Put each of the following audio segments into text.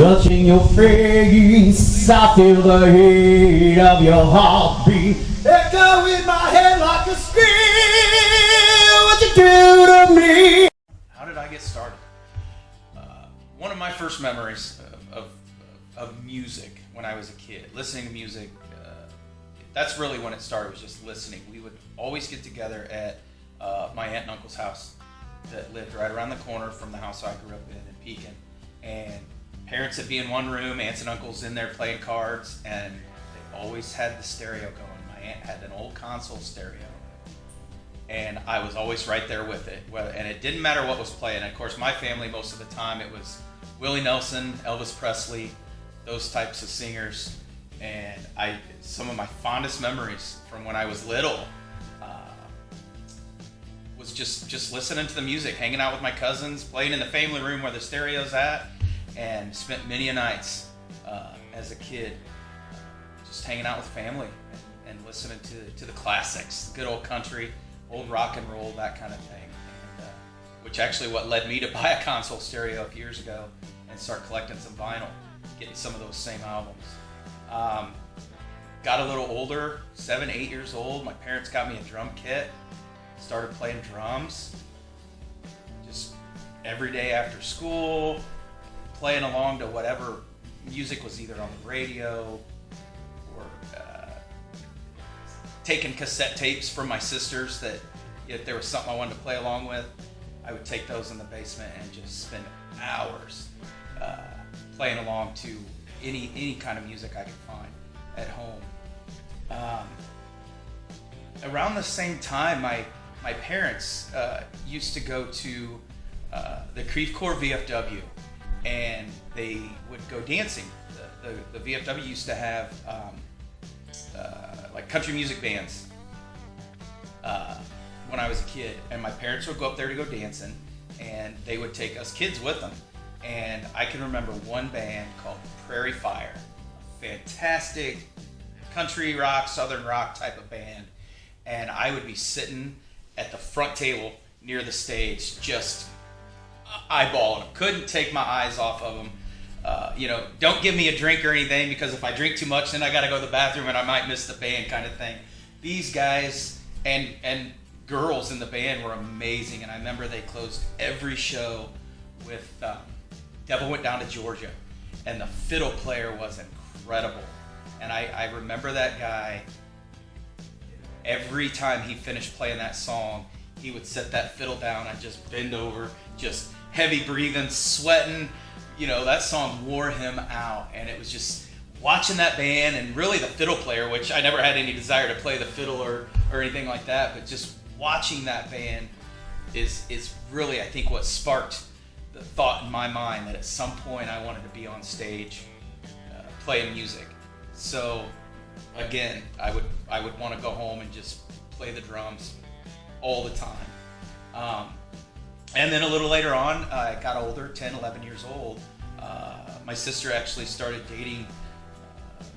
touching your face, I feel the heat of your heartbeat echo in my head like a scream. What you do to me? How did I get started? One of my first memories of music when I was a kid, listening to music, that's really when it started, was just listening. We would always get together at my aunt and uncle's house that lived right around the corner from the house I grew up in Pekin. And parents would be in one room, aunts and uncles in there playing cards, and they always had the stereo going. My aunt had an old console stereo, and I was always right there with it. And it didn't matter what was playing. Of course, my family, most of the time, it was Willie Nelson, Elvis Presley, those types of singers. And some of my fondest memories from when I was little was just listening to the music, hanging out with my cousins, playing in the family room where the stereo's at, and spent many a nights as a kid just hanging out with family and listening to the classics, good old country, old rock and roll, that kind of thing. And, which actually what led me to buy a console stereo a few years ago and start collecting some vinyl, getting some of those same albums. Got a little older, 7, 8 years old. My parents got me a drum kit, started playing drums just every day after school, playing along to whatever music was either on the radio or taking cassette tapes from my sisters that if there was something I wanted to play along with, I would take those in the basement and just spend hours playing along to any kind of music I could find at home. Around the same time, my parents used to go to the Creve Coeur VFW, and they would go dancing. The VFW used to have like country music bands when I was a kid, and my parents would go up there to go dancing, and they would take us kids with them. And I can remember one band called Prairie Fire, a fantastic country rock, southern rock type of band. And I would be sitting at the front table near the stage, just eyeballing them. Couldn't take my eyes off of them. Don't give me a drink or anything, because if I drink too much, then I got to go to the bathroom and I might miss the band kind of thing. These guys and girls in the band were amazing. And I remember they closed every show with Devil Went Down to Georgia, and the fiddle player was incredible. And I remember that guy, every time he finished playing that song, he would set that fiddle down and just bend over, just heavy breathing, sweating. That song wore him out, and it was just watching that band, and really the fiddle player, which I never had any desire to play the fiddle or anything like that, but just watching that band is really, I think, what sparked the thought in my mind that at some point I wanted to be on stage playing music. So again, I would want to go home and just play the drums all the time. And then a little later on, I got older, 10, 11 years old. My sister actually started dating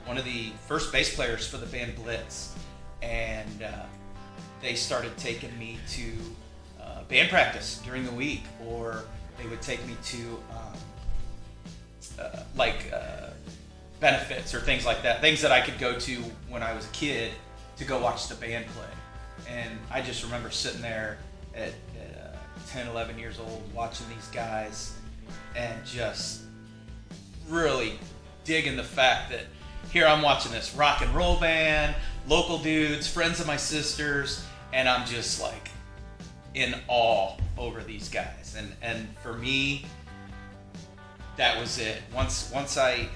one of the first bass players for the band Blitz, and they started taking me to band practice during the week, or they would take me to benefits or things like that, things that I could go to when I was a kid to go watch the band play. And I just remember sitting there at 10, 11 years old watching these guys and just really digging the fact that here I'm watching this rock and roll band, local dudes, friends of my sisters, and I'm just like in awe over these guys. And for me, that was it. Once I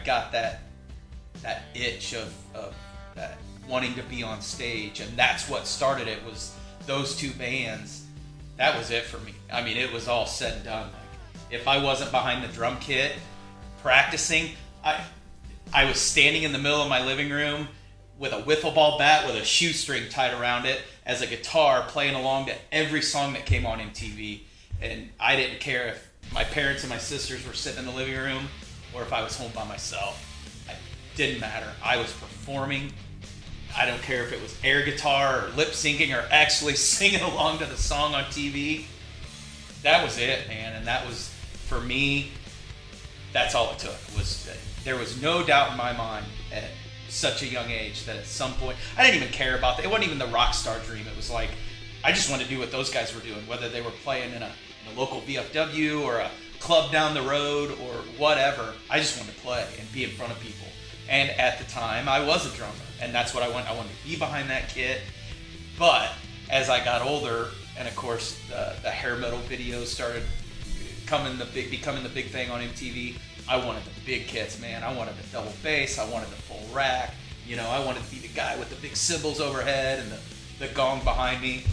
got that itch of that wanting to be on stage, and that's what started it, was those two bands. That was it for me. I mean, it was all said and done. Like, if I wasn't behind the drum kit practicing, I was standing in the middle of my living room with a wiffle ball bat with a shoestring tied around it as a guitar, playing along to every song that came on MTV. And I didn't care if my parents and my sisters were sitting in the living room or if I was home by myself. It didn't matter. I was performing. I don't care if it was air guitar or lip syncing or actually singing along to the song on TV. That was it, man. And that was, for me, that's all it took. There was no doubt in my mind at such a young age that at some point I didn't even care about that. It wasn't even the rock star dream. It was like I just wanted to do what those guys were doing, whether they were playing in a local VFW or a club down the road or whatever. I just wanted to play and be in front of people. And at the time, I was a drummer, and that's what I wanted. I wanted to be behind that kit. But as I got older, and of course the hair metal videos started becoming the big thing on MTV, I wanted the big kits, man. I wanted the double bass. I wanted the full rack. I wanted to be the guy with the big cymbals overhead and the gong behind me.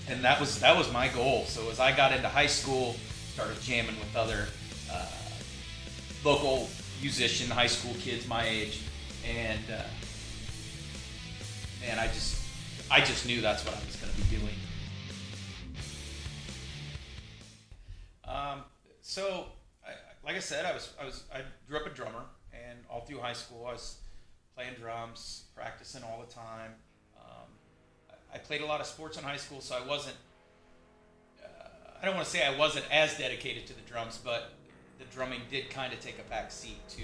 And that was my goal. So as I got into high school, started jamming with other local musician, high school kids my age, and man, I just knew that's what I was going to be doing. So, like I said, I grew up a drummer, and all through high school I was playing drums, practicing all the time. I played a lot of sports in high school, so I wasn't. I don't want to say I wasn't as dedicated to the drums, but the drumming did kind of take a back seat to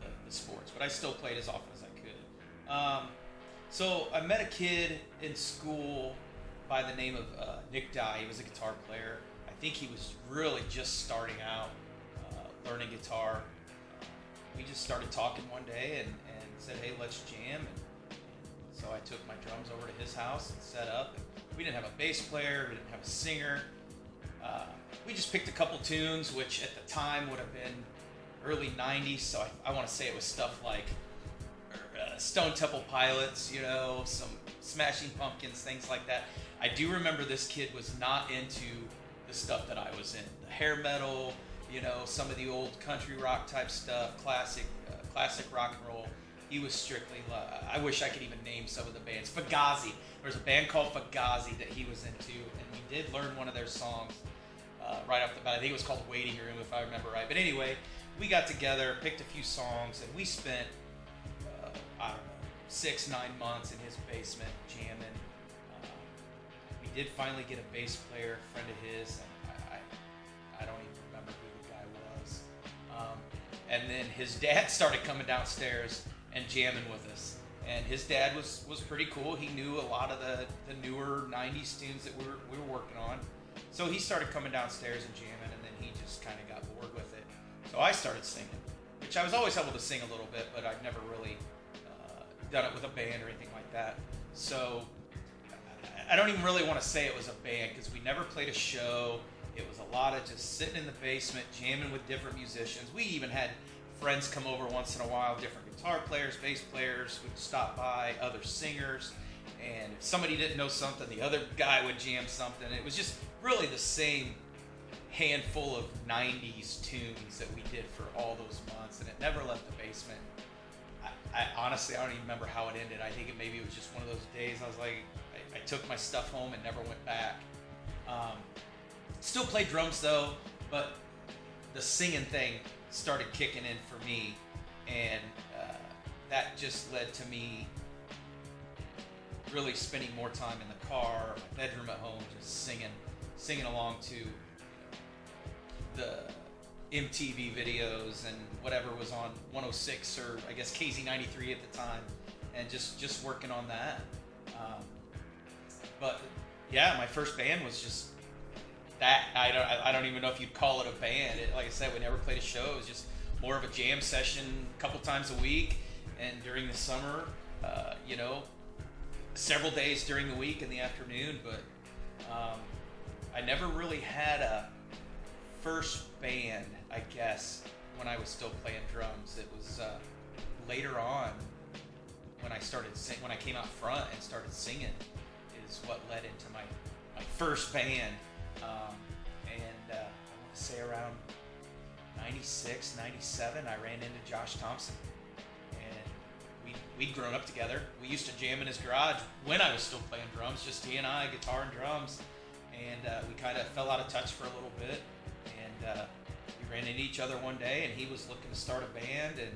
the sports. But I still played as often as I could. So I met a kid in school by the name of Nick Dye. He was a guitar player. I think he was really just starting out learning guitar. We just started talking one day and said, hey, let's jam. And so I took my drums over to his house and set up. And we didn't have a bass player. We didn't have a singer. We just picked a couple tunes, which at the time would have been early 90s. So I want to say it was stuff like Stone Temple Pilots, some Smashing Pumpkins, things like that. I do remember this kid was not into the stuff that I was in. The hair metal, some of the old country rock type stuff, classic rock and roll. He was strictly, I wish I could even name some of the bands. Fugazi. There was a band called Fugazi that he was into, and we did learn one of their songs right off the bat. I think it was called Waiting Room, if I remember right. But anyway, we got together, picked a few songs, and we spent, 6-9 months in his basement jamming. We did finally get a bass player, a friend of his, and I don't even remember who the guy was. And then his dad started coming downstairs and jamming with us. And his dad was pretty cool. He knew a lot of the newer 90s tunes that we were working on. So he started coming downstairs and jamming, and then he just kind of got bored with it. So I started singing, which I was always able to sing a little bit, but I've never really done it with a band or anything like that. So I don't even really want to say it was a band because we never played a show. It was a lot of just sitting in the basement, jamming with different musicians. We even had friends come over once in a while, different guitar players, bass players would stop by, other singers. And if somebody didn't know something, the other guy would jam something. It was just really the same handful of 90s tunes that we did for all those months, and it never left the basement. I honestly, I don't even remember how it ended. I think maybe it was just one of those days I was like, I took my stuff home and never went back. Still played drums though, but the singing thing started kicking in for me, and that just led to me really spending more time in the car, my bedroom at home, just singing along to the MTV videos and whatever was on 106 or I guess KZ93 at the time, and just working on that. But yeah, my first band was just that. I don't even know if you'd call it a band. Like I said, we never played a show. It was just more of a jam session a couple times a week, and during the summer, several days during the week in the afternoon. But I never really had a first band, I guess, when I was still playing drums. It was later on when I started when I came out front and started singing is what led into my first band. I want to say around 96, 97, I ran into Josh Thompson, and we'd grown up together. We used to jam in his garage when I was still playing drums, just he and I, guitar and drums, and we kind of fell out of touch for a little bit, and we ran into each other one day, and he was looking to start a band, and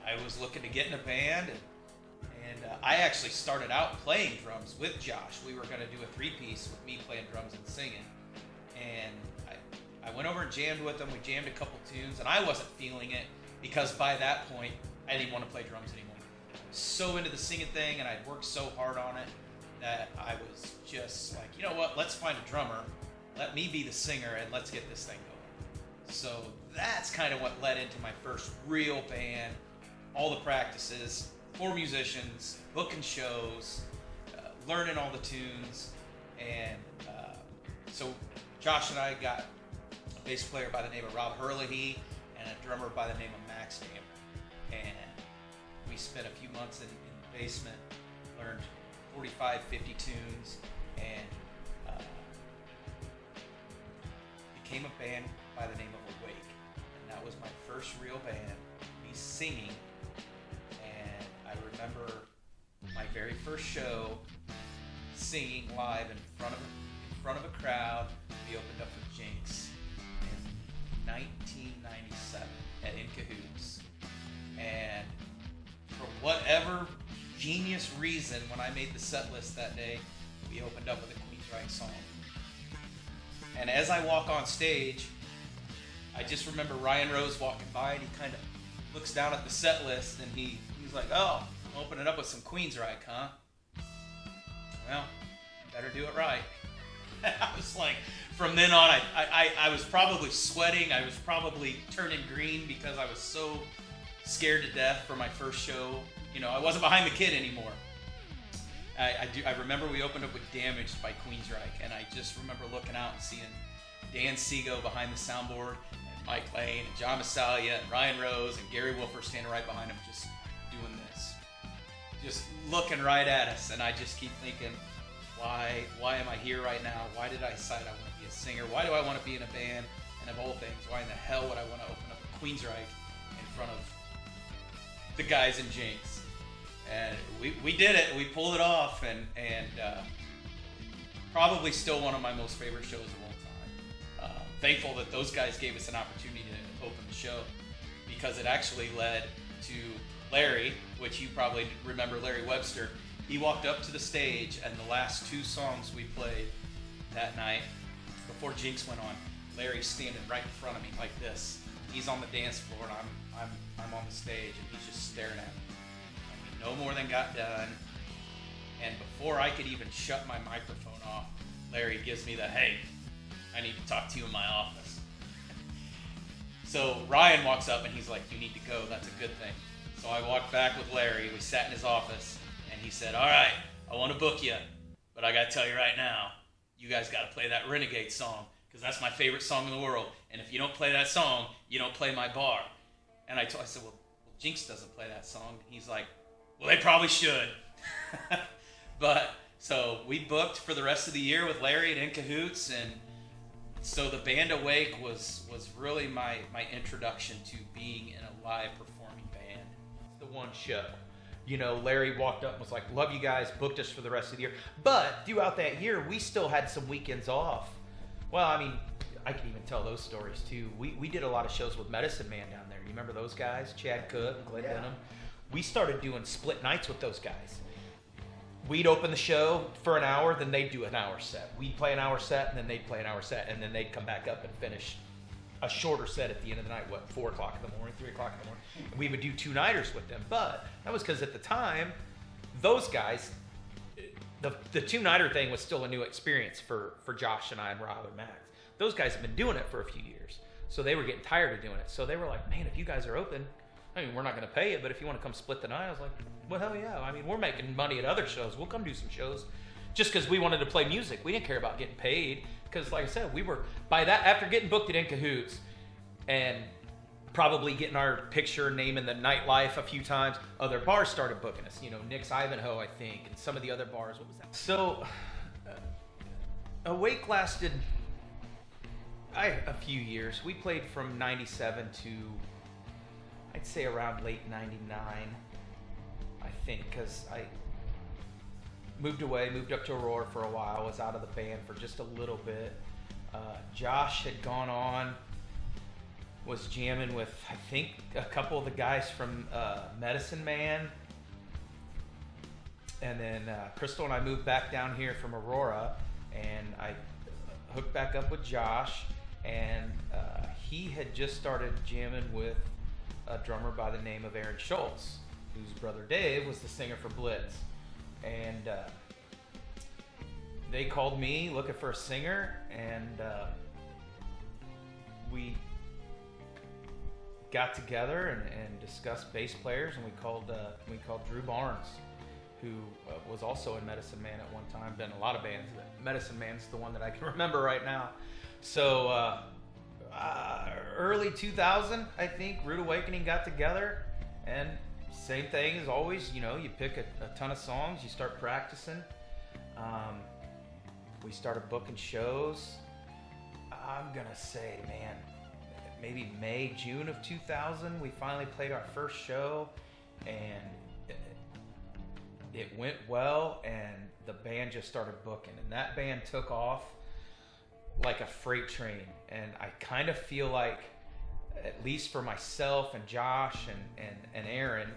I was looking to get in a band, and I actually started out playing drums with Josh. We were going to do a three-piece with me playing drums and singing, and I went over over and jammed with them. We jammed a couple tunes, and I wasn't feeling it because by that point, I didn't even want to play drums anymore. I was so into the singing thing, and I'd worked so hard on it that I was just like, you know what, let's find a drummer. Let me be the singer, and let's get this thing going. So that's kind of what led into my first real band, all the practices, 4 musicians, booking shows, learning all the tunes, and so Josh and I got a bass player by the name of Rob Herlihy and a drummer by the name of Max Dammer. And we spent a few months in the basement, learned 45, 50 tunes, and became a band by the name of Awake. And that was my first real band, me singing. And I remember my very first show, singing live in front of a crowd. We opened up with Jinx in 1997 at In Cahoots. And for whatever genius reason, when I made the set list that day, we opened up with a Queensryche song. And as I walk on stage, I just remember Ryan Rose walking by, and he kind of looks down at the set list, and he's like, "Oh, I'm opening up with some Queensryche, huh? Well, better do it right." I was like, from then on, I was probably sweating. I was probably turning green because I was so scared to death for my first show. You know, I wasn't behind the kid anymore. I remember we opened up with Damaged by Queensryche, and I just remember looking out and seeing Dan Seago behind the soundboard, and Mike Lane, and John Massalia, and Ryan Rose, and Gary Wolfer standing right behind him just doing this. Just looking right at us, and I just keep thinking, why am I here right now? Why did I decide I want to be a singer? Why do I want to be in a band? And of all things, why in the hell would I want to open up a Queensryche in front of the guys in Jinx? And we did it. We pulled it off, and probably still one of my most favorite shows of all time. Thankful that those guys gave us an opportunity to open the show, because it actually led to Larry, which you probably remember, Larry Webster. He walked up to the stage, and the last 2 songs we played that night, before Jinx went on, Larry's standing right in front of me like this. He's on the dance floor, and I'm on the stage, and he's just staring at me. And we no more than got done, and before I could even shut my microphone off, Larry gives me the, "Hey, I need to talk to you in my office." So Ryan walks up, and he's like, "You need to go. That's a good thing." So I walked back with Larry. We sat in his office, and he said, "All right, I want to book you, but I got to tell you right now, you guys got to play that Renegade song, because that's my favorite song in the world. And if you don't play that song, you don't play my bar." And I said, well, Jinx doesn't play that song. He's like, "Well, they probably should." But so we booked for the rest of the year with Larry at In Cahoots, and so the band Awake was really my introduction to being in a live performing band. The one show. You know, Larry walked up and was like, "Love you guys," booked us for the rest of the year. But throughout that year, we still had some weekends off. Well, I mean, I can even tell those stories too. We did a lot of shows with Medicine Man down there. You remember those guys? Chad Cook, Glenn Denham. We started doing split nights with those guys. We'd open the show for an hour, then they'd do an hour set. We'd play an hour set, and then they'd play an hour set, and then they'd come back up and finish a shorter set at the end of the night, 4 o'clock in the morning, 3 o'clock in the morning. And we would do 2-nighters with them. But that was because at the time, those guys, the 2-nighter thing was still a new experience for Josh and I and Rob and Max. Those guys have been doing it for a few years. So they were getting tired of doing it. So they were like, "Man, if you guys are open, I mean, we're not going to pay you, but if you want to come split the night," I was like, "Well, hell yeah. I mean, we're making money at other shows. We'll come do some shows." Just because we wanted to play music. We didn't care about getting paid. Because like I said, we were, by that, after getting booked at In Cahoots and probably getting our picture name in the nightlife a few times, other bars started booking us. You know, Nick's Ivanhoe, I think, and some of the other bars. What was that? So, Awake lasted a few years. We played from 97 to, I'd say, around late 99, I think, because I moved up to Aurora for a while, was out of the band for just a little bit. Josh had gone on, was jamming with, I think, a couple of the guys from Medicine Man. And then Crystal and I moved back down here from Aurora, and I hooked back up with Josh. and he had just started jamming with a drummer by the name of Aaron Schultz, whose brother Dave was the singer for Blitz. And they called me looking for a singer, and we got together and discussed bass players, and we called Drew Barnes, who was also in Medicine Man at one time, been in a lot of bands. Medicine Man's the one that I can remember right now. So early 2000, I think, Rude Awakening got together, and same thing as always, you pick a ton of songs, you start practicing. We started booking shows. I'm gonna say, man, maybe May, June of 2000, we finally played our first show, and it went well, and the band just started booking, and that band took off like a freight train. And I kind of feel like, at least for myself and Josh and Aaron,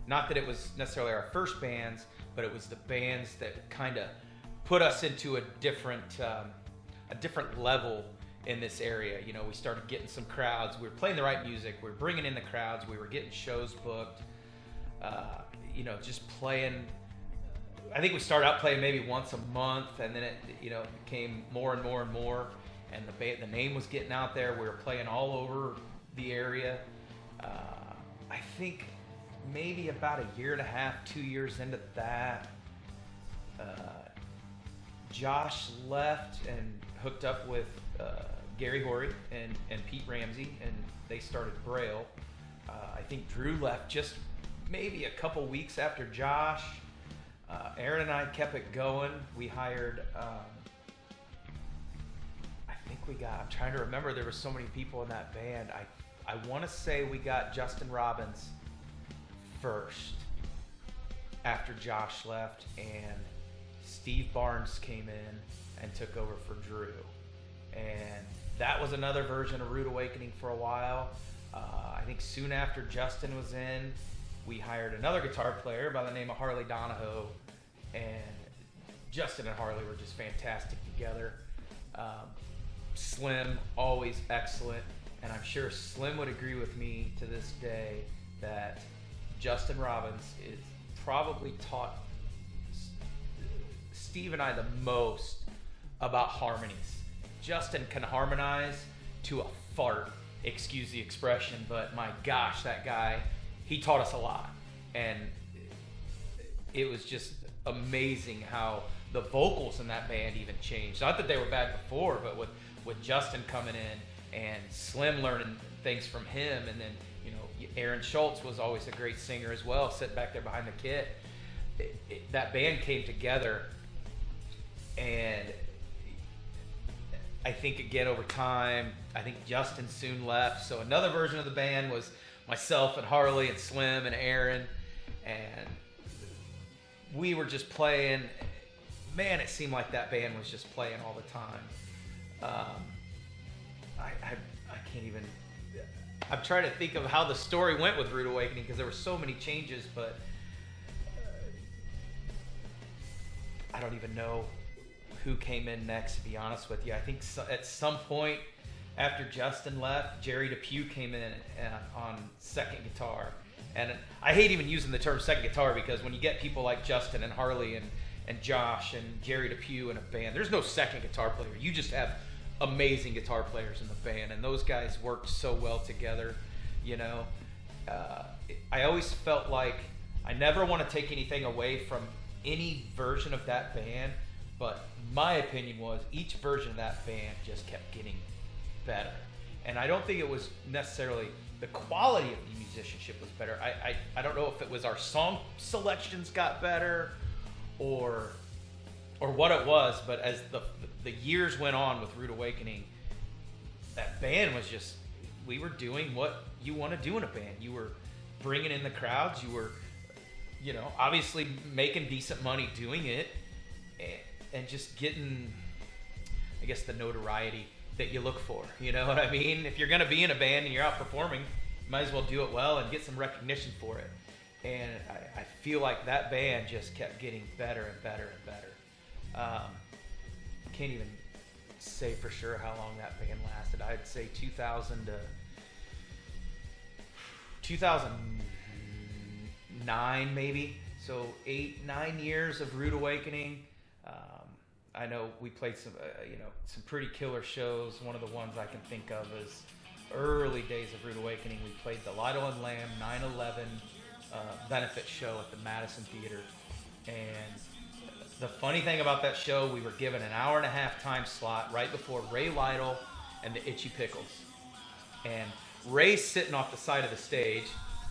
not that it was necessarily our first bands, but it was the bands that kind of put us into a different level in this area. We started getting some crowds. We were playing the right music. We were bringing in the crowds. We were getting shows booked. Just playing. I think we started out playing maybe once a month, and then it became more and more and more. And the name was getting out there. We were playing all over the area. I think maybe about a year and a half, 2 years into that, Josh left and hooked up with Gary Horry and Pete Ramsey, and they started Braille. I think Drew left just maybe a couple weeks after Josh. Aaron and I kept it going. We hired, I'm trying to remember, there were so many people in that band. I want to say we got Justin Robbins first after Josh left, and Steve Barnes came in and took over for Drew. And that was another version of Rude Awakening for a while. I think soon after Justin was in, we hired another guitar player by the name of Harley Donahoe, and Justin and Harley were just fantastic together. Slim, always excellent, and I'm sure Slim would agree with me to this day that Justin Robbins is probably taught Steve and I the most about harmonies. Justin can harmonize to a fart, excuse the expression, but my gosh, that guy, he taught us a lot. And it was just amazing how the vocals in that band even changed. Not that they were bad before, but with Justin coming in and Slim learning things from him, and then Aaron Schultz was always a great singer as well, sitting back there behind the kit. That band came together, and I think again over time, I think Justin soon left, so another version of the band was myself and Harley and Slim and Aaron, and we were just playing. Man, it seemed like that band was just playing all the time. I can't even. I'm trying to think of how the story went with Rude Awakening, because there were so many changes, but I don't even know who came in next, to be honest with you. I think at some point after Justin left, Jerry Depew came in on second guitar. And I hate even using the term second guitar, because when you get people like Justin and Harley and Josh and Jerry Depew in a band, there's no second guitar player. You just have amazing guitar players in the band, and those guys worked so well together. I always felt like I never want to take anything away from any version of that band, but my opinion was each version of that band just kept getting better. And I don't think it was necessarily the quality of the musicianship was better. I don't know if it was our song selections got better or what it was, but as the years went on with Rude Awakening, that band was just, we were doing what you want to do in a band. You were bringing in the crowds. You were, obviously making decent money doing it, and just getting, I guess, the notoriety that you look for. You know what I mean? If you're going to be in a band and you're out performing, you might as well do it well and get some recognition for it. And I feel like that band just kept getting better and better and better. say for sure how long that band lasted. I'd say 2000 to 2009 maybe. So 8-9 years of Rude Awakening. I know we played some some pretty killer shows. One of the ones I can think of is early days of Rude Awakening. We played the Lido and Lamb 9/11 benefit show at the Madison Theater, and the funny thing about that show, we were given an 1.5-hour time slot right before Ray Lytle and the Itchy Pickles. And Ray's sitting off the side of the stage,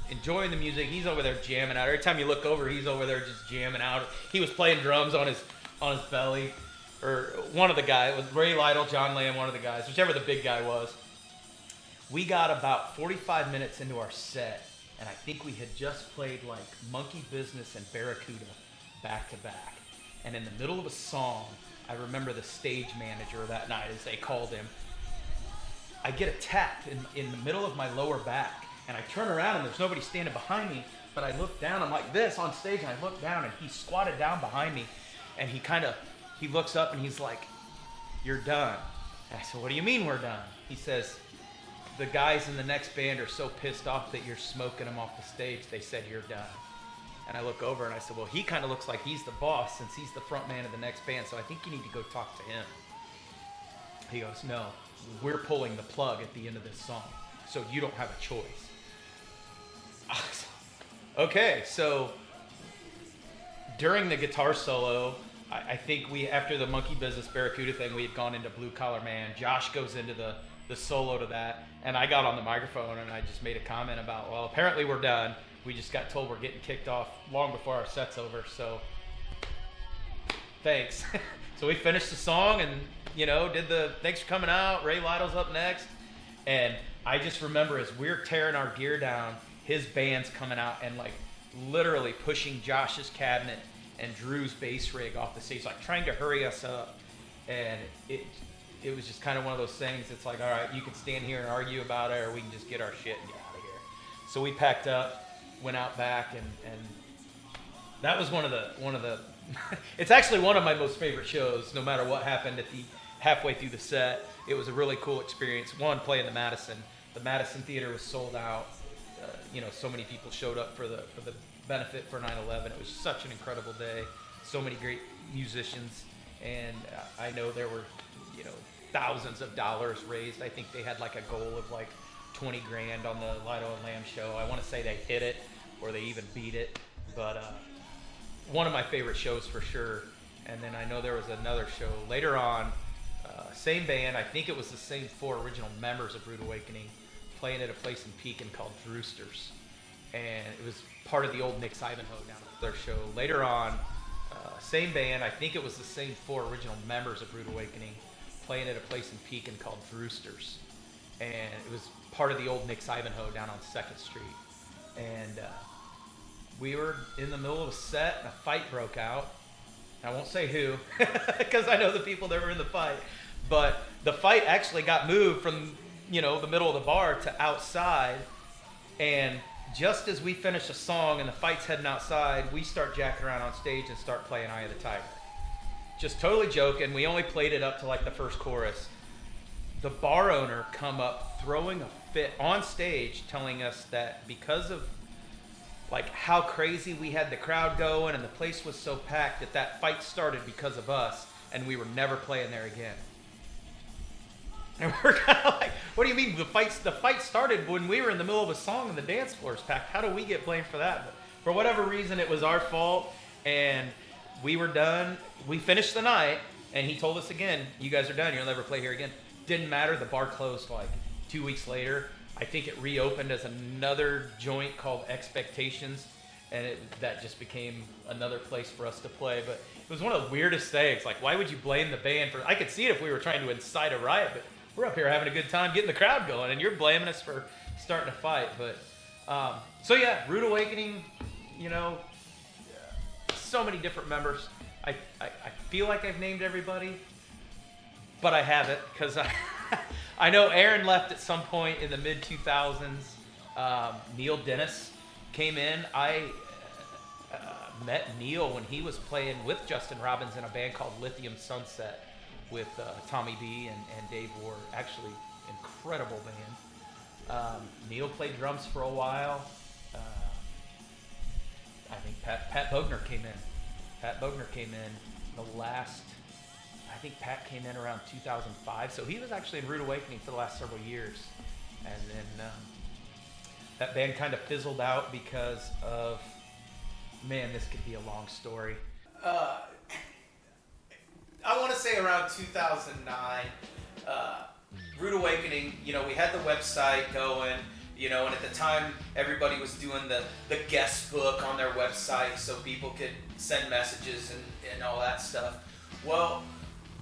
enjoying the music. He's over there jamming out. Every time you look over, he's over there just jamming out. He was playing drums on his belly, or one of the guys. It was Ray Lytle, John Lamb, one of the guys, whichever the big guy was. We got about 45 minutes into our set, and I think we had just played like Monkey Business and Barracuda back to back. And in the middle of a song, I remember the stage manager that night, as they called him, I get a tap in the middle of my lower back, and I turn around and there's nobody standing behind me, but I look down, I'm like this on stage, and I look down and he squatted down behind me, and he looks up and he's like, "You're done." And I said, "What do you mean we're done?" He says, "The guys in the next band are so pissed off that you're smoking them off the stage, they said you're done." And I look over and I said, "Well, he kind of looks like he's the boss since he's the front man of the next band, so I think you need to go talk to him." He goes, "No, we're pulling the plug at the end of this song, so you don't have a choice." Okay, so during the guitar solo, I think after the Monkey Business Barracuda thing, we had gone into Blue Collar Man. Josh goes into the solo to that, and I got on the microphone and I just made a comment about, well, apparently we're done. We just got told we're getting kicked off long before our set's over, so thanks. So we finished the song and, did the thanks for coming out. Ray Lytle's up next. And I just remember as we're tearing our gear down, his band's coming out and like literally pushing Josh's cabinet and Drew's bass rig off the stage, like trying to hurry us up. And it was just kind of one of those things. It's like, all right, you can stand here and argue about it, or we can just get our shit and get out of here. So we packed up, went out back, and that was one of the it's actually one of my most favorite shows, no matter what happened at the halfway through the set. It was a really cool experience. One, playing the Madison Theater was sold out. So many people showed up for the benefit for 9/11. It was such an incredible day. So many great musicians, and I know there were thousands of dollars raised. I think they had like a goal of like 20 grand on the Lido and Lamb show. I want to say they hit it, or they even beat it. But one of my favorite shows for sure. And then I know there was another show later on, same band. I think it was the same 4 original members of Rude Awakening, playing at a place in Pekin called Roosters. And it was part of the old Nick's Ivanhoe down at their show. Later on, same band. I think it was the same 4 original members of Rude Awakening, playing at a place in Pekin called Roosters. And it was part of the old Nick's Ivanhoe down on 2nd Street. And we were in the middle of a set, and a fight broke out. I won't say who, because I know the people that were in the fight. But the fight actually got moved from, the middle of the bar to outside. And just as we finish a song and the fight's heading outside, we start jacking around on stage and start playing Eye of the Tiger. Just totally joking. We only played it up to like the first chorus. The bar owner come up throwing a fit on stage, telling us that because of like how crazy we had the crowd going and the place was so packed, that fight started because of us, and we were never playing there again. And we're kind of like, what do you mean the fight started when we were in the middle of a song and the dance floor is packed? How do we get blamed for that? But for whatever reason, it was our fault, and we were done. We finished the night, and he told us again, "You guys are done. You'll never play here again." Didn't matter. The bar closed like 2 weeks later. I think it reopened as another joint called Expectations, and that just became another place for us to play. But it was one of the weirdest things. Like, why would you blame the band for? I could see it if we were trying to incite a riot, but we're up here having a good time getting the crowd going, and you're blaming us for starting a fight. But so yeah, Rude Awakening. So many different members. I feel like I've named everybody, but I haven't, because I know Aaron left at some point in the mid-2000s. Neil Dennis came in. I met Neil when he was playing with Justin Robbins in a band called Lithium Sunset. with Tommy B and Dave Ward. Actually, incredible band. Neil played drums for a while. I think Pat Bogner came in. Pat Bogner came in the last, I think Pat came in around 2005. So he was actually in Rude Awakening for the last several years. And then that band kind of fizzled out because of, man, this could be a long story. I want to say around 2009, Rude Awakening, you know, we had the website going, you know, and at the time everybody was doing the guest book on their website so people could send messages and all that stuff. Well,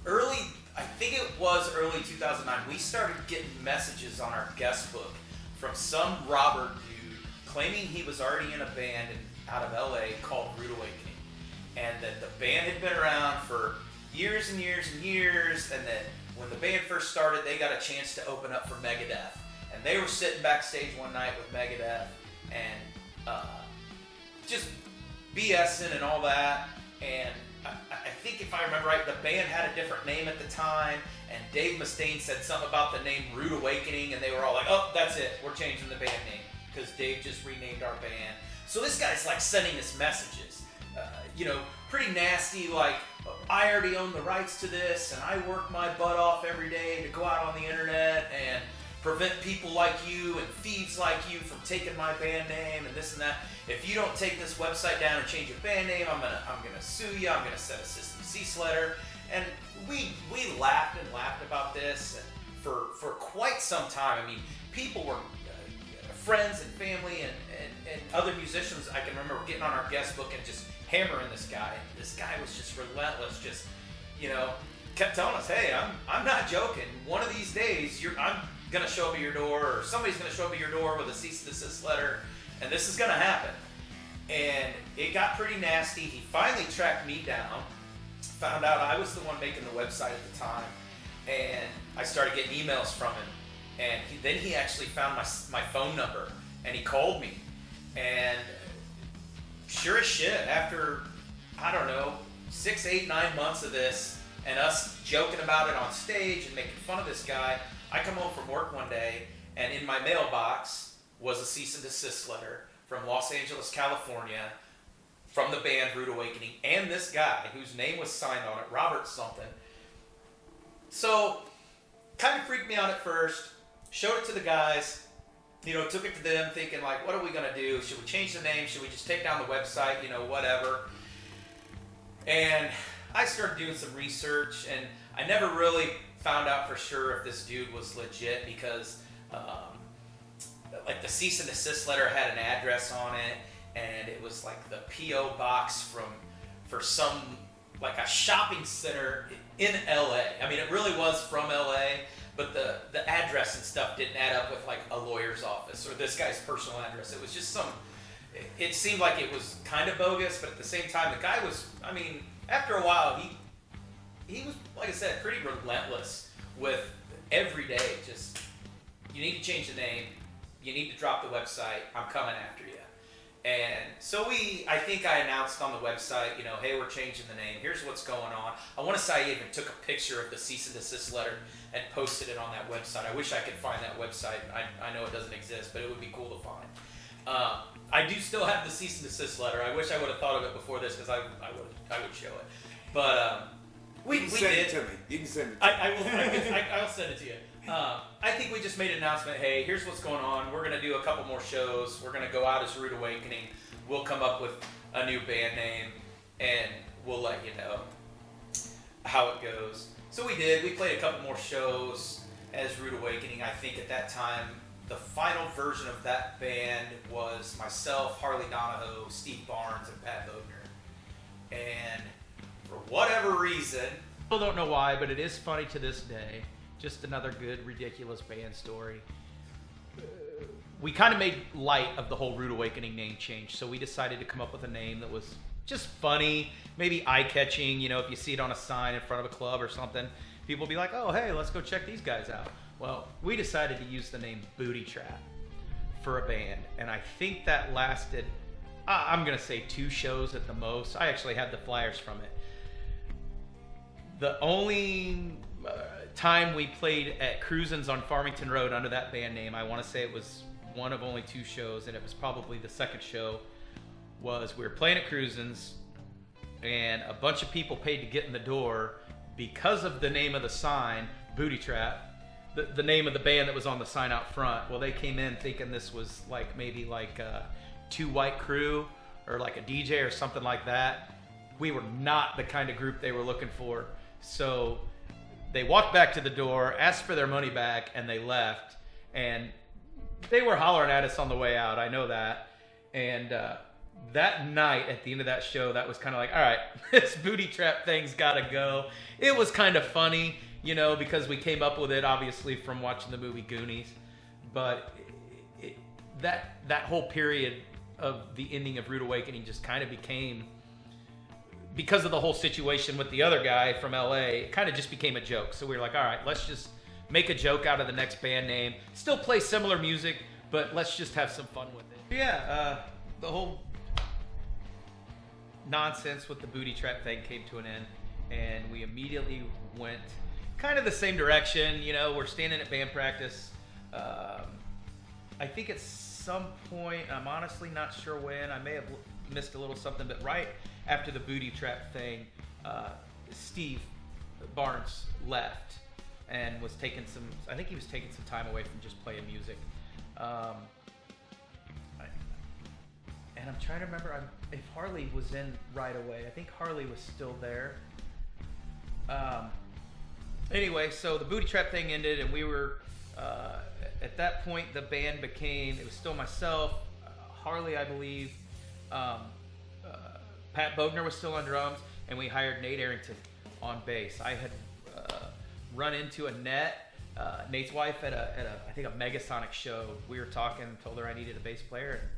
I think it was early 2009, we started getting messages on our guest book from some Robert dude claiming he was already in a band out of LA called Rude Awakening, and that the band had been around for years and years and years, and that when the band first started, they got a chance to open up for Megadeth. And they were sitting backstage one night with Megadeth and just BSing and all that. And I think if I remember right, the band had a different name at the time, and Dave Mustaine said something about the name Rude Awakening, and they were all like, oh, that's it, we're changing the band name, because Dave just renamed our band. So this guy's like sending us messages, you know, pretty nasty, like, I already own the rights to this, and I work my butt off every day to go out on the internet and prevent people like you and thieves like you from taking my band name and this and that. If you don't take this website down and change your band name, I'm gonna sue you. I'm gonna send a system cease letter. And we laughed and laughed about this for quite some time. I mean, people were friends and family and other musicians. I can remember getting on our guest book and just hammering this guy. This guy was just relentless. Just, you know, kept telling us, hey, I'm not joking. One of these days, I'm gonna show up at your door, or somebody's gonna show up at your door with a cease and desist letter, and this is gonna happen. And it got pretty nasty. He finally tracked me down, found out I was the one making the website at the time, and I started getting emails from him. And then he actually found my phone number, and he called me. And sure as shit, after, I don't know, 6, 8, 9 months of this, and us joking about it on stage and making fun of this guy, I come home from work one day, and in my mailbox was a cease and desist letter from Los Angeles, California, from the band Rude Awakening, and this guy whose name was signed on it, Robert something. So, kind of freaked me out at first, showed it to the guys, you know, took it to them thinking like, what are we gonna do? Should we change the name? Should we just take down the website? You know, whatever. And I started doing some research, and I never really found out for sure if this dude was legit, because like the cease and desist letter had an address on it, and it was like the P.O. box for some, like a shopping center in LA. I mean, it really was from LA, but the address and stuff didn't add up with like a lawyer's office or this guy's personal address. It was just it seemed like it was kind of bogus, but at the same time, the guy was, I mean, after a while, he was, like I said, pretty relentless with every day. Just, you need to change the name. You need to drop the website. I'm coming after you. And so I think I announced on the website, you know, hey, we're changing the name. Here's what's going on. I want to say I even took a picture of the cease and desist letter and posted it on that website. I wish I could find that website. I know it doesn't exist, but it would be cool to find. I do still have the cease and desist letter. I wish I would have thought of it before this, because I would show it. But we send did. it to me. You can send it to me. I'll send it to you. I think we just made an announcement. Hey, here's what's going on. We're gonna do a couple more shows. We're gonna go out as Rude Awakening. We'll come up with a new band name, and we'll let you know how it goes. So we did. We played a couple more shows as Rude Awakening. I think at that time, the final version of that band was myself, Harley Donahoe, Steve Barnes, and Pat Bogner. And for whatever reason, People don't know why, but it is funny to this day. Just another good, ridiculous band story. We kind of made light of the whole Rude Awakening name change, so we decided to come up with a name that was just funny, maybe eye-catching. You know, if you see it on a sign in front of a club or something, people will be like, oh, hey, let's go check these guys out. Well, we decided to use the name Booty Trap for a band, and I think that lasted, I'm going to say 2 shows at the most. I actually have the flyers from it. The only time we played at Cruisin's on Farmington Road under that band name, I want to say it was one of only 2 shows, and it was probably the second show, was we were playing at Cruisin's, and a bunch of people paid to get in the door because of the name of the sign, Booty Trap, the name of the band that was on the sign out front. Well, they came in thinking this was like maybe like a 2 White Crew or like a DJ or something like that. We were not the kind of group they were looking for. So they walked back to the door, asked for their money back, and they left. And they were hollering at us on the way out. I know that. And that night at the end of that show, that was kind of like, all right, this Booty Trap thing's got to go. It was kind of funny, you know, because we came up with it obviously from watching the movie Goonies. But that whole period of the ending of Rude Awakening just kind of became, because of the whole situation with the other guy from LA, it kind of just became a joke. So we were like, all right, let's just make a joke out of the next band name. Still play similar music, but let's just have some fun with it. Yeah, the whole nonsense with the Booty Trap thing came to an end, and we immediately went kind of the same direction. You know, we're standing at band practice. I think at some point, I'm honestly not sure when, I may have missed a little something, but right after the Booty Trap thing, Steve Barnes left and was taking some, I think he was taking some time away from just playing music. And I'm trying to remember if Harley was in right away. I think Harley was still there. Anyway, so the Booty Trap thing ended, and we were, at that point, the band became, it was still myself, Harley, I believe, Pat Bogner was still on drums, and we hired Nate Arrington on bass. I had run into Annette, Nate's wife, at I think a Megasonic show. We were talking, told her I needed a bass player, and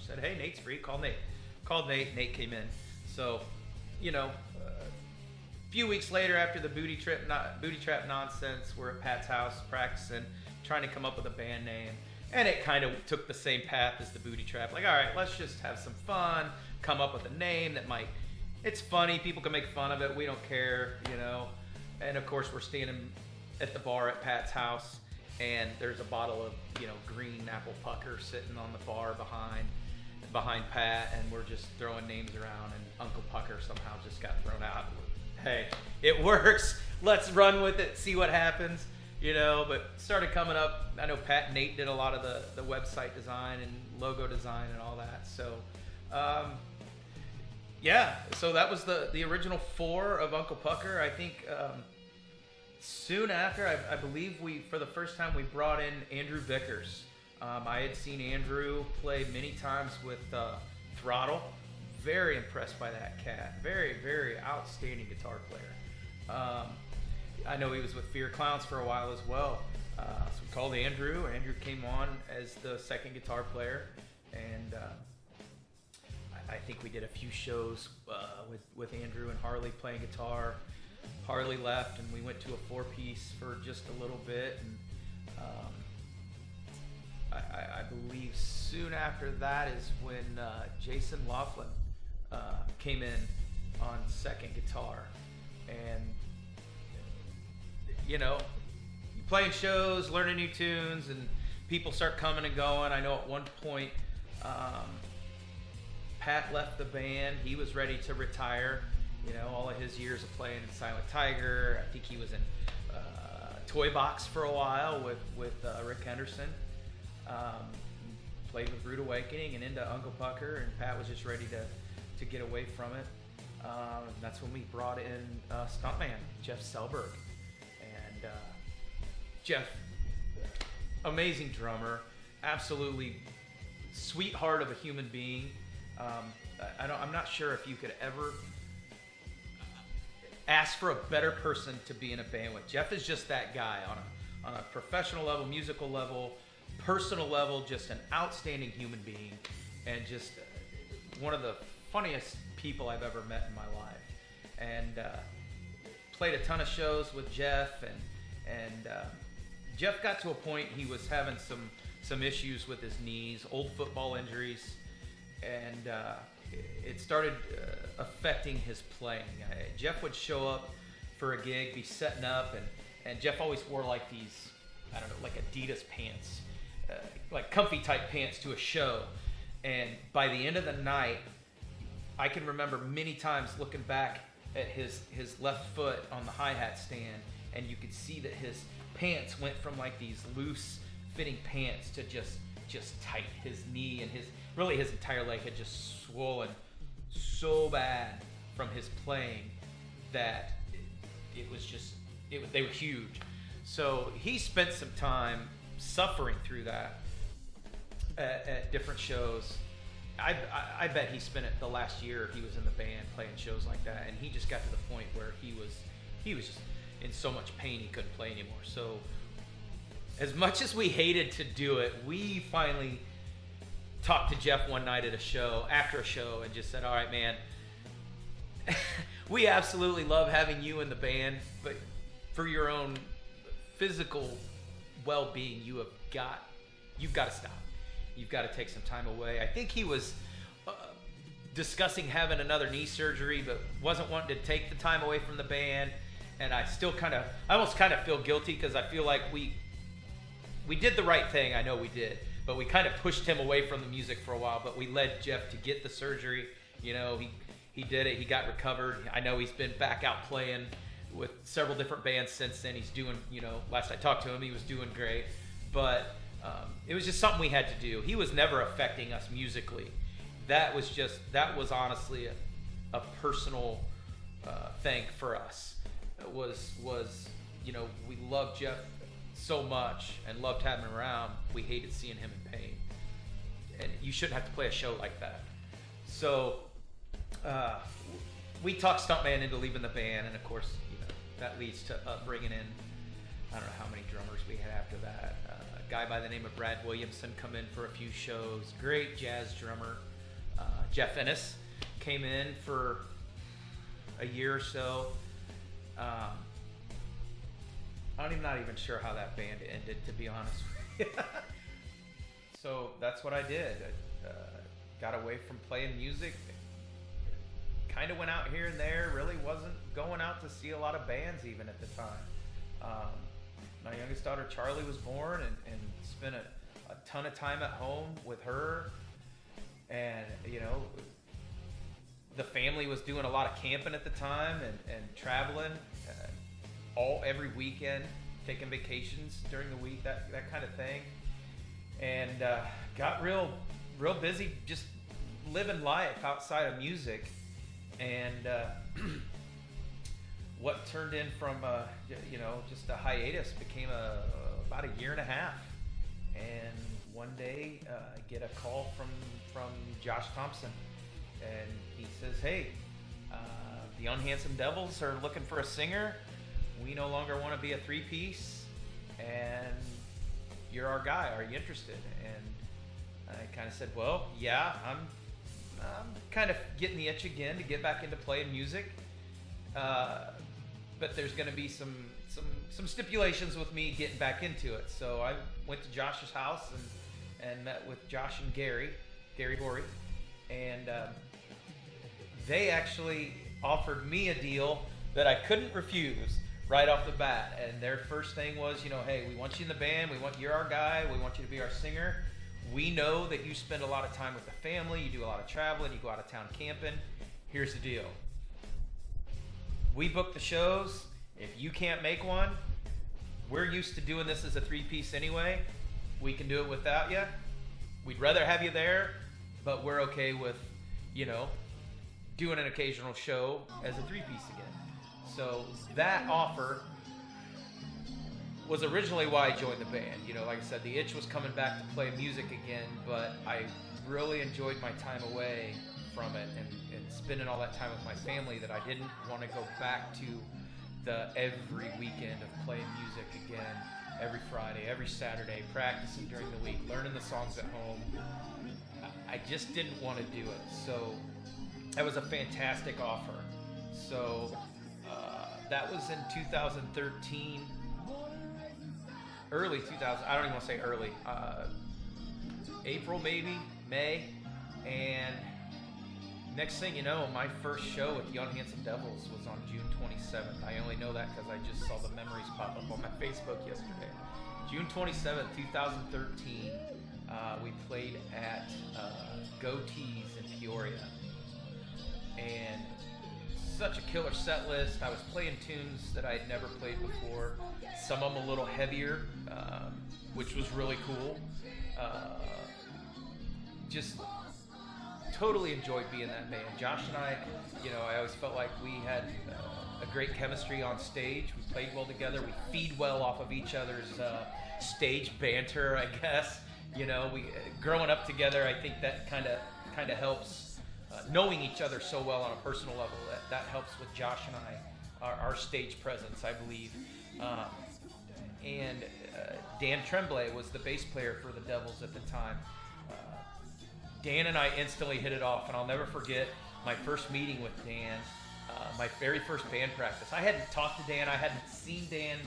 said, hey, Nate's free, call Nate. Called Nate, Nate came in. So, you know, a few weeks later after the Booty Trap nonsense, we're at Pat's house practicing, trying to come up with a band name. And it kind of took the same path as the Booty Trap. Like, all right, let's just have some fun, come up with a name that might, it's funny, people can make fun of it, we don't care, you know. And of course, we're standing at the bar at Pat's house, and there's a bottle of, you know, green apple pucker sitting on the bar behind Pat, and we're just throwing names around, and Uncle Pucker somehow just got thrown out. Hey, it works. Let's run with it, see what happens, you know. But started coming up. I know Pat and Nate did a lot of the website design and logo design and all that. So, yeah. So that was the original 4 of Uncle Pucker. I think soon after, I believe for the first time we brought in Andrew Vickers. I had seen Andrew play many times with Throttle. Very impressed by that cat. Very, very outstanding guitar player. I know he was with Fear Clowns for a while as well. So we called Andrew. Andrew came on as the second guitar player. And I think we did a few shows with Andrew and Harley playing guitar. Harley left, and we went to a 4-piece for just a little bit. And I believe soon after that is when Jason Laughlin came in on second guitar. And, you know, playing shows, learning new tunes, and people start coming and going. I know at one point Pat left the band. He was ready to retire. You know, all of his years of playing in Silent Tiger. I think he was in Toy Box for a while with Rick Henderson. Played with Rude Awakening and into Uncle Pucker, and Pat was just ready to get away from it. That's when we brought in stuntman Jeff Selberg, and Jeff, amazing drummer, absolutely sweetheart of a human being. I'm not sure if you could ever ask for a better person to be in a band with. Jeff is just that guy on a professional level, musical level, personal level, just an outstanding human being, and just one of the funniest people I've ever met in my life. And played a ton of shows with Jeff, and Jeff got to a point he was having some issues with his knees, old football injuries, and it started affecting his playing. Jeff would show up for a gig, be setting up, and Jeff always wore like these, I don't know, like Adidas pants, like comfy type pants to a show. And by the end of the night, I can remember many times looking back at his left foot on the hi-hat stand, and you could see that his pants went from like these loose fitting pants to just tight. His knee and his entire leg had just swollen so bad from his playing that they were huge. So he spent some time suffering through that at different shows. I bet he spent it the last year he was in the band playing shows like that, and he just got to the point where he was just in so much pain he couldn't play anymore. So as much as we hated to do it, we finally talked to Jeff one night at after a show, and just said, all right, man, we absolutely love having you in the band, but for your own physical well-being, you've got to stop. You've got to take some time away. I think he was discussing having another knee surgery, but wasn't wanting to take the time away from the band. And I almost kind of feel guilty, because I feel like we did the right thing. I know we did, but we kind of pushed him away from the music for a while. But we led Jeff to get the surgery. You know, he did it. He got recovered. I know he's been back out playing with several different bands since then. He's doing, last I talked to him, he was doing great. But it was just something we had to do. He was never affecting us musically. That was honestly a personal thing for us. It was we loved Jeff so much and loved having him around. We hated seeing him in pain, and you shouldn't have to play a show like that. So we talked Stuntman into leaving the band, and of course, that leads to bringing in, I don't know how many drummers we had after that. A guy by the name of Brad Williamson come in for a few shows. Great jazz drummer. Jeff Ennis came in for a year or so. I'm not even sure how that band ended, to be honest with you. So that's what I did. I got away from playing music. Kind of went out here and there. Really wasn't going out to see a lot of bands even at the time. My youngest daughter Charlie was born, and spent a ton of time at home with her. And the family was doing a lot of camping at the time, and traveling every weekend, taking vacations during the week, that kind of thing. And got real busy just living life outside of music. And what turned in from just a hiatus became about a year and a half. And one day I get a call from Josh Thompson, and he says, hey, the Unhandsome Devils are looking for a singer. We no longer want to be a three-piece, and you're our guy. Are you interested? And I kind of said, well, yeah, I'm kind of getting the itch again to get back into playing music, but there's going to be some stipulations with me getting back into it. So I went to Josh's house and met with Josh and Gary Horry, and they actually offered me a deal that I couldn't refuse right off the bat. And their first thing was, hey, we want you in the band. You're our guy. We want you to be our singer. We know that you spend a lot of time with the family. You do a lot of traveling. You go out of town camping. Here's the deal. We book the shows. If you can't make one, we're used to doing this as a three-piece anyway. We can do it without you. We'd rather have you there, but we're okay with, doing an occasional show as a three-piece again. So that offer was originally why I joined the band. Like I said, the itch was coming back to play music again, but I really enjoyed my time away from it and spending all that time with my family, that I didn't want to go back to the every weekend of playing music again, every Friday, every Saturday, practicing during the week, learning the songs at home. I just didn't want to do it. So that was a fantastic offer. So that was in 2013, early 2000. I don't even want to say early. April, maybe May, and next thing you know, my first show with the Unhandsome Devils was on June 27th. I only know that because I just saw the memories pop up on my Facebook yesterday. June 27th, 2013, we played at Goatees in Peoria. And such a killer set list. I was playing tunes that I had never played before. Some of them a little heavier, which was really cool. Just totally enjoyed being that band. Josh and I, I always felt like we had a great chemistry on stage. We played well together. We feed well off of each other's stage banter, I guess. We growing up together, I think that kind of helps. Knowing each other so well on a personal level, that helps with Josh and I, our stage presence, I believe. And Dan Tremblay was the bass player for the Devils at the time. Dan and I instantly hit it off, and I'll never forget my first meeting with Dan, my very first band practice. I hadn't talked to Dan, I hadn't seen Dan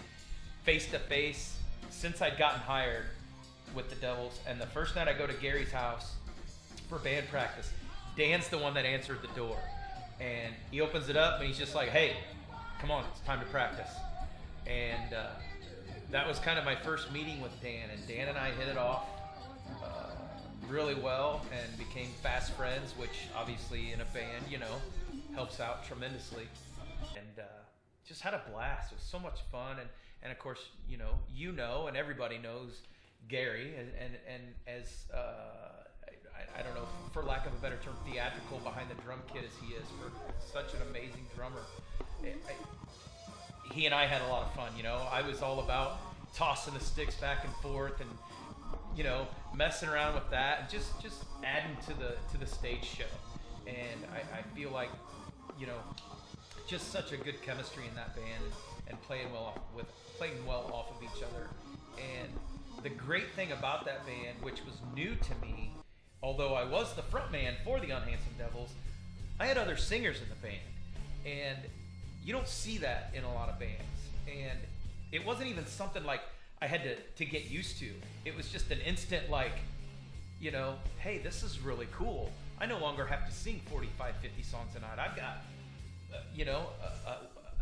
face to face since I'd gotten hired with the Devils. And the first night I go to Gary's house for band practice, Dan's the one that answered the door. And he opens it up and he's just like, hey, come on, it's time to practice. And that was kind of my first meeting with Dan. And Dan and I hit it off really well and became fast friends, which obviously in a band, helps out tremendously. And just had a blast. It was so much fun. And of course, and everybody knows Gary and as I don't know, for lack of a better term, theatrical behind the drum kit as he is, for such an amazing drummer. He and I had a lot of fun. I was all about tossing the sticks back and forth and messing around with that and just adding to the stage show. And I feel like just such a good chemistry in that band and playing well off of each other. And the great thing about that band, which was new to me, although I was the front man for the Unhandsome Devils, I had other singers in the band. And you don't see that in a lot of bands. And it wasn't even something like I had to get used to. It was just an instant hey, this is really cool. I no longer have to sing 45, 50 songs a night. I've got,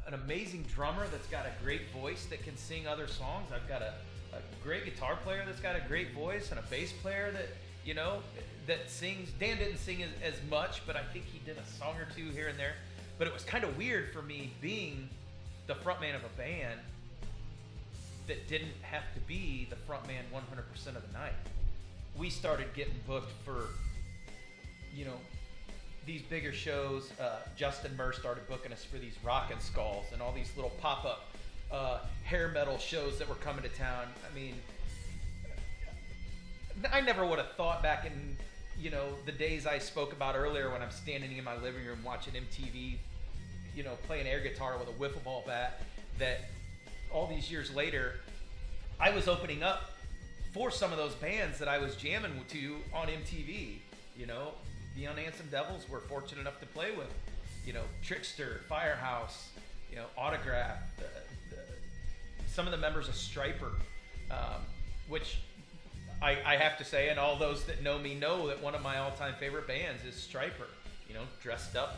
an amazing drummer that's got a great voice that can sing other songs. I've got a great guitar player that's got a great voice and a bass player that, that sings. Dan didn't sing as much, but I think he did a song or two here and there. But it was kind of weird for me being the front man of a band that didn't have to be the front man 100% of the night. We started getting booked for, these bigger shows. Justin Murr started booking us for these Rockin' Skulls and all these little pop-up hair metal shows that were coming to town. I mean, I never would have thought back in, the days I spoke about earlier when I'm standing in my living room watching MTV, playing air guitar with a wiffle ball bat, that all these years later, I was opening up for some of those bands that I was jamming to on MTV. The Unhandsome Devils were fortunate enough to play with, Trickster, Firehouse, Autograph, some of the members of Stryper, which I have to say, and all those that know me know that one of my all-time favorite bands is Stryper. Dressed up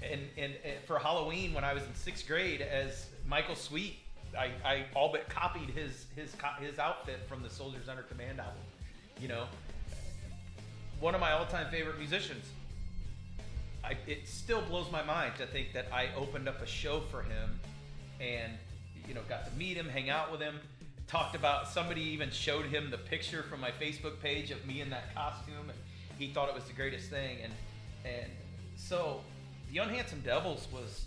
and for Halloween when I was in 6th grade as Michael Sweet, I all but copied his outfit from the Soldiers Under Command album. One of my all-time favorite musicians. It still blows my mind to think that I opened up a show for him and got to meet him, hang out with him, talked about, somebody even showed him the picture from my Facebook page of me in that costume, and he thought it was the greatest thing. And so the Unhandsome Devils was,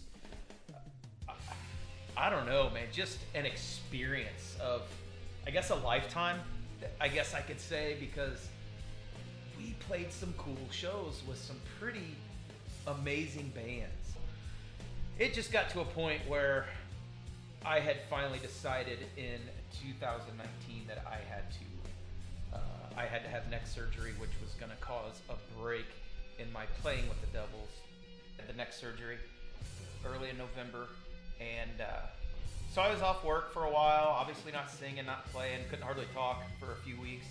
I don't know, man, just an experience of, I guess, a lifetime, I guess I could say, because we played some cool shows with some pretty amazing bands. It just got to a point where I had finally decided in 2019 that I had to have neck surgery, which was going to cause a break in my playing with the Devils. Had the neck surgery early in November, and so I was off work for a while, obviously not singing, not playing, couldn't hardly talk for a few weeks.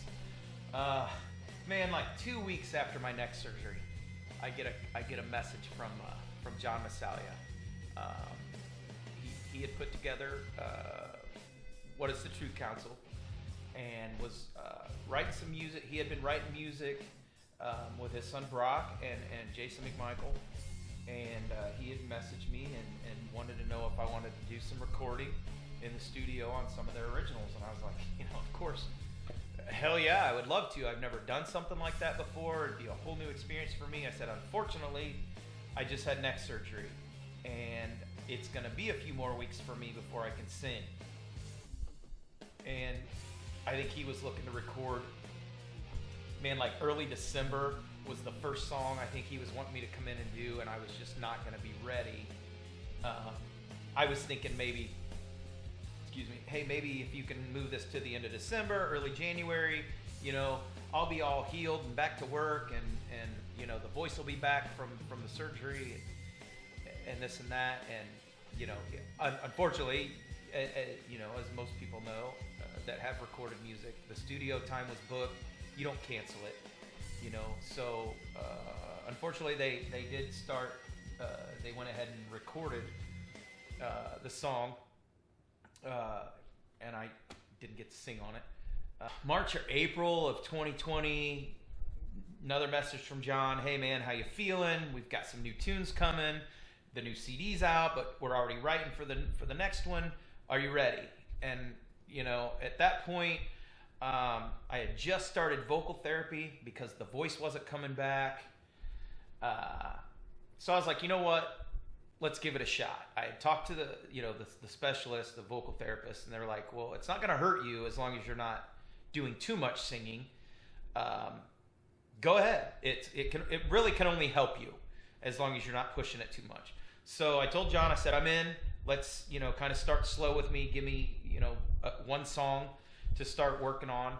Man, like 2 weeks after my neck surgery, I get a message from John Massalia. He had put together What is the Truth Council, and was writing some music. He had been writing music with his son Brock and Jason McMichael, and he had messaged me and wanted to know if I wanted to do some recording in the studio on some of their originals. And I was like, of course, hell yeah, I would love to. I've never done something like that before. It'd be a whole new experience for me. I said, unfortunately, I just had neck surgery, and it's going to be a few more weeks for me before I can sing. And I think he was looking to record, man, like early December was the first song I think he was wanting me to come in and do, and I was just not going to be ready. I was thinking maybe, hey, maybe if you can move this to the end of December, early January, I'll be all healed and back to work, and the voice will be back from the surgery and this and that. And, unfortunately, as most people know that have recorded music, the studio time was booked. You don't cancel it, So unfortunately, they did start. They went ahead and recorded the song, and I didn't get to sing on it. March or April of 2020, another message from John. Hey man, how you feeling? We've got some new tunes coming. The new CD's out, but we're already writing for the next one. Are you ready? And at that point, I had just started vocal therapy because the voice wasn't coming back. So I was like, you know what? Let's give it a shot. I had talked to the specialist, the vocal therapist, and they were like, well, it's not going to hurt you as long as you're not doing too much singing. Go ahead. It really can only help you as long as you're not pushing it too much. So I told John, I said, I'm in. Let's, kind of start slow with me. Give me, one song to start working on.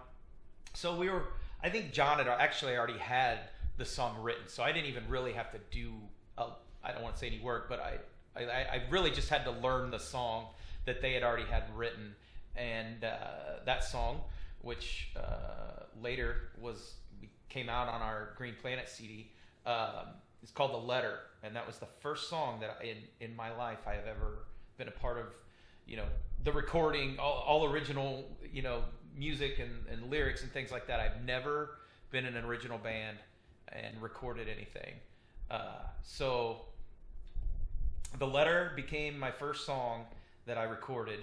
So I think John had actually already had the song written. So I didn't even really have to do, I don't want to say any work, but I really just had to learn the song that they had already had written. And that song, which later came out on our Green Planet CD, it's called The Letter. And that was the first song that in my life I have ever been a part of, the recording, all original, music and lyrics and things like that. I've never been in an original band and recorded anything. So The Letter became my first song that I recorded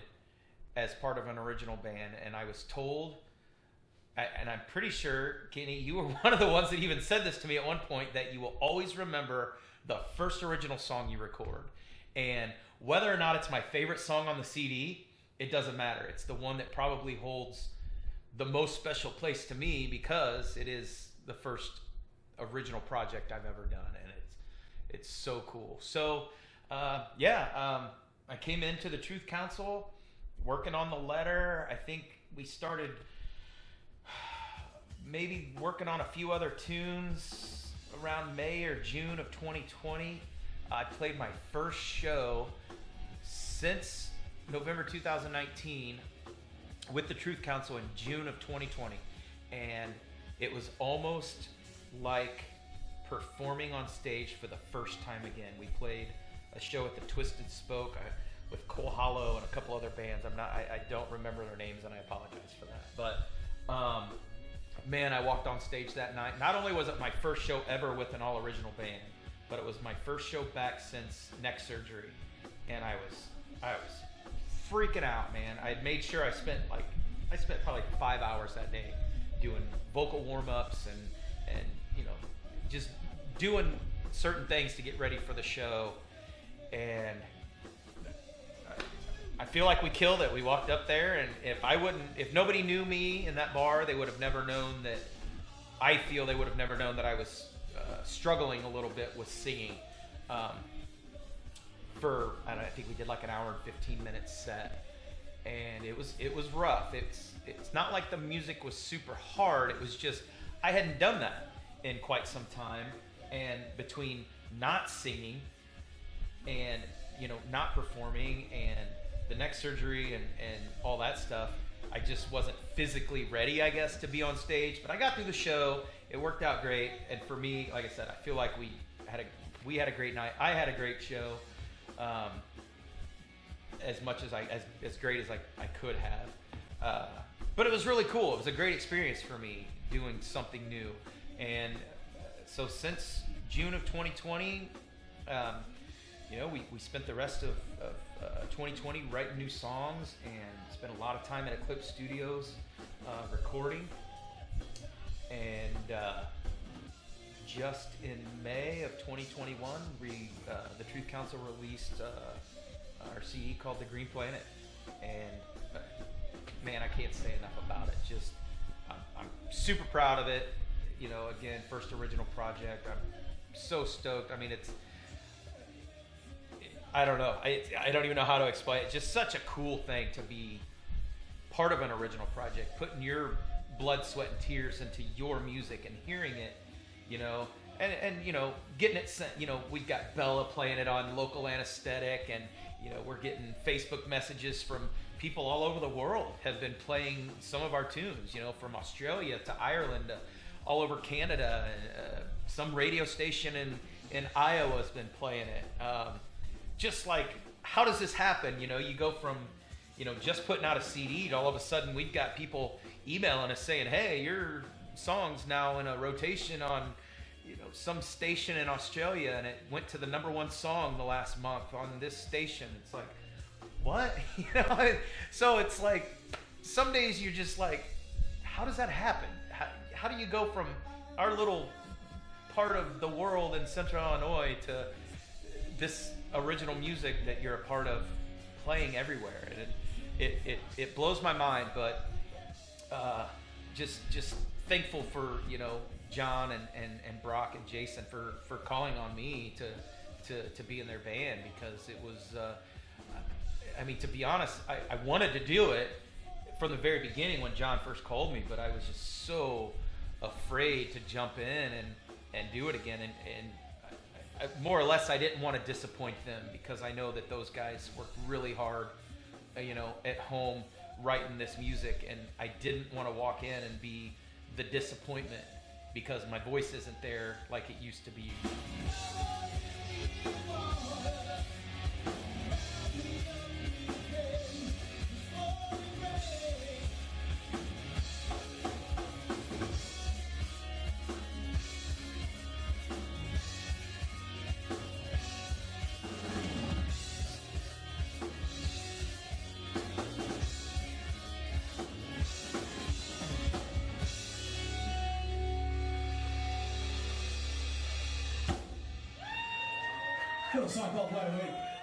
as part of an original band. And I was told, and I'm pretty sure, Kenny, you were one of the ones that even said this to me at one point, that you will always remember the first original song you record. And whether or not it's my favorite song on the CD, it doesn't matter. It's the one that probably holds the most special place to me because it is the first original project I've ever done, and it's so cool. So I came into the Truth Council working on The Letter. I think we started maybe working on a few other tunes around May or June of 2020. I played my first show since November 2019 with the Truth Council in June of 2020. And it was almost like performing on stage for the first time again. We played a show at the Twisted Spoke with Cole Hollow and a couple other bands. I don't remember their names, and I apologize for that. But man, I walked on stage that night. Not only was it my first show ever with an all original band, but it was my first show back since neck surgery, and I was freaking out, man. I had made sure I spent probably 5 hours that day doing vocal warm-ups and just doing certain things to get ready for the show. And I feel like we killed it. We walked up there, and if nobody knew me in that bar, they would have never known that. I feel they would have never known that I was struggling a little bit with singing. I think we did like an hour and 15 minute set, and it was rough. It's not like the music was super hard. It was just I hadn't done that in quite some time, and between not singing and not performing and the neck surgery and all that stuff, I just wasn't physically ready, I guess, to be on stage. But I got through the show. It worked out great. And for me, like I said, I feel like we had a great night. I had a great show. As much as as great as I could have. But it was really cool. It was a great experience for me doing something new. And so since June of 2020, we spent the rest of 2020 writing new songs and spent a lot of time at Eclipse Studios recording. And just in May of 2021, the Truth Council released our CD called The Green Planet. And man, I can't say enough about it. Just, I'm super proud of it. Again, first original project. I'm so stoked. I mean, I don't know. I don't even know how to explain it. It's just such a cool thing to be part of an original project, putting your blood, sweat, and tears into your music and hearing it, and getting it sent. We've got Bella playing it on Local Anesthetic, and we're getting Facebook messages from people all over the world have been playing some of our tunes, from Australia to Ireland to all over Canada. Some radio station in Iowa has been playing it. Just like, how does this happen? You go from, just putting out a CD to all of a sudden we've got people emailing us saying, hey, your song's now in a rotation on, some station in Australia, and it went to the #1 song the last month on this station. It's like, what? So it's like, some days you're just like, how does that happen? How do you go from our little part of the world in Central Illinois to this original music that you're a part of playing everywhere? And it blows my mind, but just thankful for John and Brock and Jason for calling on me to be in their band, because it was to be honest, I wanted to do it from the very beginning when John first called me, but I was just so afraid to jump in and do it again, and I, more or less I didn't want to disappoint them, because I know that those guys worked really hard at home writing this music, and I didn't want to walk in and be the disappointment because my voice isn't there like it used to be. Got a song called Wide Awake.